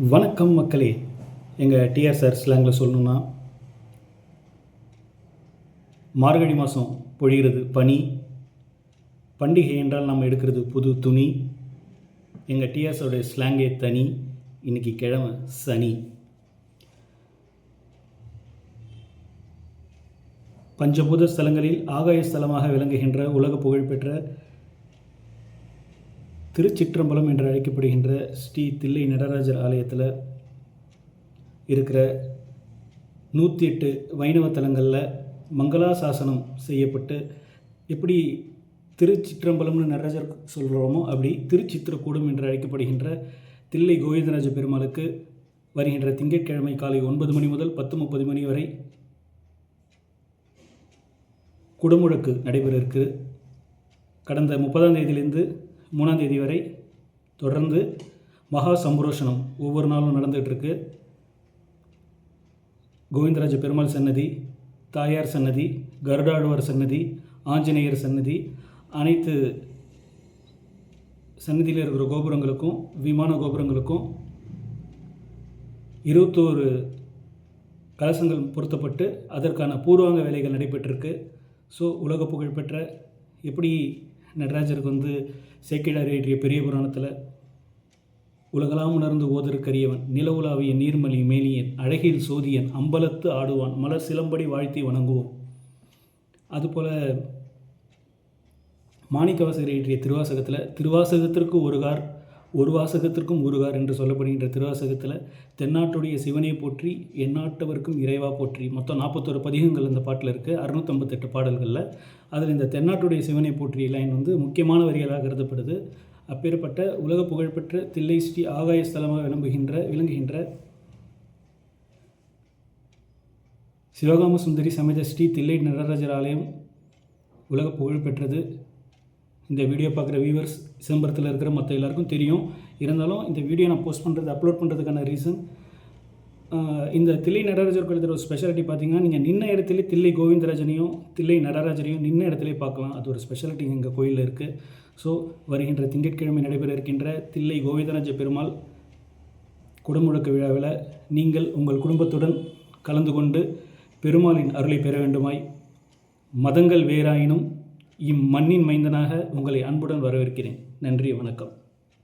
வணக்கம் மக்களே. எங்கள் டிஆர் சார் ஸ்லாங்கில் சொல்லணுன்னா, மார்கழி மாதம் பொழிகிறது பனி, பண்டிகை என்றால் நம்ம எடுக்கிறது புது துணி. எங்கள் டிஆர்ஸோடைய ஸ்லாங்கே தனி. இன்றைக்கி கிழமை சனி. பஞ்சபூத ஸ்தலங்களில் ஆகாய ஸ்தலமாக விளங்குகின்ற உலக புகழ்பெற்ற திருச்சிற்றம்பலம் என்று அழைக்கப்படுகின்ற ஸ்ரீ தில்லை நடராஜர் ஆலயத்தில் இருக்கிற 108 வைணவ தலங்களில் மங்களாசாசனம் செய்யப்பட்டு எப்படி திருச்சிற்றம்பலம்னு நடராஜர் சொல்கிறோமோ அப்படி திருச்சித்திரக்கூடம் என்று அழைக்கப்படுகின்ற தில்லை கோவிந்தராஜ பெருமாளுக்கு வருகின்ற திங்கட்கிழமை காலை 9 மணி முதல் 10:30 மணி வரை குடமுழக்கு நடைபெற இருக்குது. கடந்த 30ஆம் தேதியிலிருந்து 3ஆம் தேதி வரை தொடர்ந்து மகா சம்பரோஷனம் ஒவ்வொரு நாளும் நடந்துகிட்ருக்கு. கோவிந்தராஜ பெருமாள் சன்னதி, தாயார் சன்னதி, கருடாழ்வார் சன்னதி, ஆஞ்சநேயர் சன்னதி, அனைத்து சன்னதியில் இருக்கிற கோபுரங்களுக்கும் விமான கோபுரங்களுக்கும் 21 கலசங்கள் பொருத்தப்பட்டு அதற்கான பூர்வாங்க வேலைகள் நடைபெற்றிருக்கு. ஸோ உலக புகழ்பெற்ற எப்படி நடராஜருக்கு சேக்கிழார் இயற்றிய பெரிய புராணத்தில் உலகலாம் உணர்ந்து ஓதற்கரியவன், நிலவுலாவிய நீர்மலி மேனியன், அழகில் சோதியன், அம்பலத்து ஆடுவான், மலர் சிலம்படி வாழ்த்தி வணங்குவோம். அதுபோல் மாணிக்கவாசகர் இயற்றிய திருவாசகத்தில் திருவாசகத்திற்கு ஒரு வாசகத்திற்கும் ஒருகார் என்று சொல்லப்படுகின்ற திருவாசகத்தில் தென்னாட்டுடைய சிவனை போற்றி எந்நாட்டவருக்கும் இறைவா போற்றி மொத்தம் 41 பதிகங்கள் அந்த பாட்டில் இருக்குது. 658 பாடல்களில் அதில் இந்த தென்னாட்டுடைய சிவனை போற்றி லைன் முக்கியமான வரிகளாக கருதப்படுது. அப்பேற்பட்ட உலக புகழ்பெற்ற தில்லை ஸ்ரீ ஆகாய ஸ்தலமாக விளங்குகின்ற சிவகாம சுந்தரி சமேத ஸ்ரீ தில்லை நடராஜர் ஆலயம் உலக புகழ்பெற்றது. இந்த வீடியோ பார்க்குற வியூவர்ஸ் சிதம்பரத்தில் இருக்கிற மற்ற எல்லாருக்கும் தெரியும். இருந்தாலும் இந்த வீடியோ நான் அப்லோட் பண்ணுறதுக்கான ரீசன், இந்த தில்லை நடராஜர் கோயிலத்தில் ஒரு ஸ்பெஷாலிட்டி பார்த்தீங்கன்னா, நீங்கள் நின்ன இடத்துல தில்லை கோவிந்தராஜனையும் தில்லை நடராஜரையும் நின்ன இடத்துல பார்க்கலாம். அது ஒரு ஸ்பெஷாலிட்டி எங்கள் கோயிலில் இருக்குது. ஸோ வருகின்ற திங்கட்கிழமை நடைபெற இருக்கின்ற தில்லை கோவிந்தராஜ பெருமாள் குடமுழக்கு விழாவில் நீங்கள் உங்கள் குடும்பத்துடன் கலந்து கொண்டு பெருமாளின் அருளை பெற வேண்டுமாய் மதங்கள் வேறாயினும் இம்மண்ணின் மைந்தனாக உங்களை அன்புடன் வரவேற்கிறேன். நன்றி, வணக்கம்.